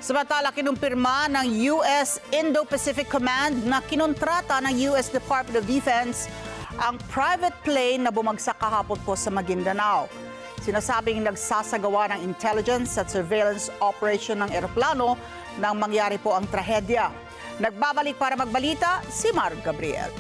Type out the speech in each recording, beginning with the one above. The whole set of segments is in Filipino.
Samantala, kinumpirma ng US Indo-Pacific Command na kinontrata ng US Department of Defense ang private plane na bumagsak kahapon po sa Maguindanao. Sinasabing nagsasagawa ng intelligence at surveillance operation ng eroplano nang mangyari po ang trahedya. Nagbabalik para magbalita si Mar Gabriel.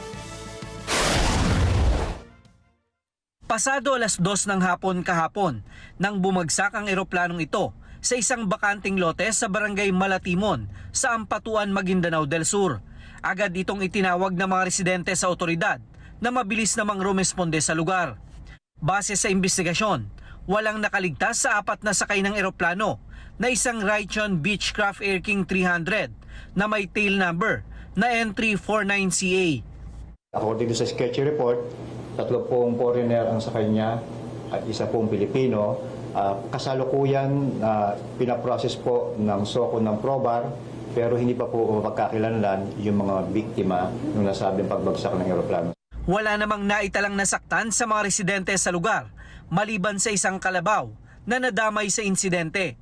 Pasado 2:00 ng hapon kahapon nang bumagsak ang eroplanong ito sa isang bakanting lote sa barangay Malatimon sa Ampatuan, Maguindanao del Sur. Agad itong itinawag ng mga residente sa otoridad na mabilis namang rumesponde sa lugar. Base sa investigasyon, walang nakaligtas sa 4 na sakay ng eroplano na isang Raytheon Beechcraft Air King 300 na may tail number na N349CA. According sa sketchy report, 3 foreigner ang sakay niya at 1 Pilipino. Kasalukuyan pinaprocess po ng SOCO ng PROBAR pero hindi pa po magkakilanlan yung mga biktima ng nasabing pagbagsak ng eroplano. Wala namang naitalang nasaktan sa mga residente sa lugar maliban sa isang kalabaw na nadamay sa insidente.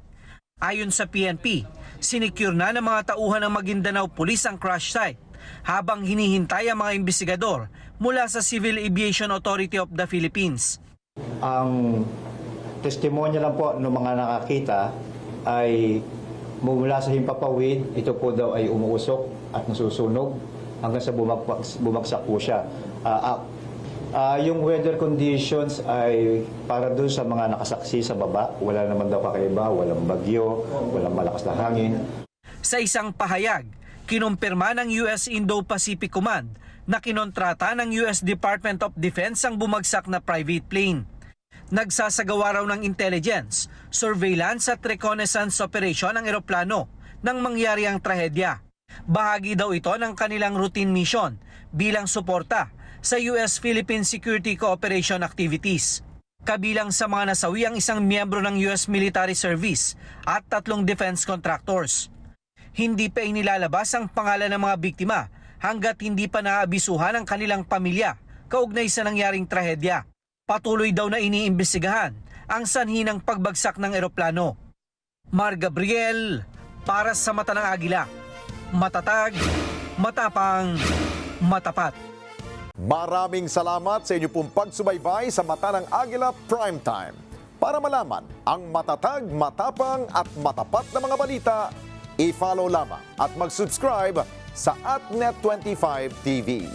Ayon sa PNP, sinicure na ng mga tauhan ng Maguindanao Police ang crash site habang hinihintay ang mga investigador mula sa Civil Aviation Authority of the Philippines. Ang testimonya lang po ng mga nakakita ay mula sa himpapawid, ito po daw ay umuusok at nasusunog hanggang sa bumagsak po siya. Yung weather conditions ay para doon sa mga nakasaksi sa baba, wala naman daw kakaiba, walang bagyo, walang malakas na hangin. Sa isang pahayag, kinumpirma ng US Indo-Pacific Command na kinontrata ng US Department of Defense ang bumagsak na private plane. Nagsasagawa raw ng intelligence, surveillance at reconnaissance operation ang eroplano nang mangyari ang trahedya. Bahagi daw ito ng kanilang routine mission bilang suporta sa US-Philippine Security Cooperation activities. Kabilang sa mga nasawi ang isang miyembro ng US Military Service at 3 defense contractors. Hindi pa inilalabas ang pangalan ng mga biktima hanggat hindi pa naabisuhan ang kanilang pamilya kaugnay sa nangyaring trahedya. Patuloy daw na iniimbestigahan ang sanhi ng pagbagsak ng eroplano. Mar Gabriel, para sa Mata ng Agila. Matatag, matapang, matapat. Maraming salamat sa inyo pong pagsubaybay sa Mata ng Agila Primetime. Para malaman ang matatag, matapang at matapat na mga balita, i-follow lamang at mag-subscribe sa @Net25 TV.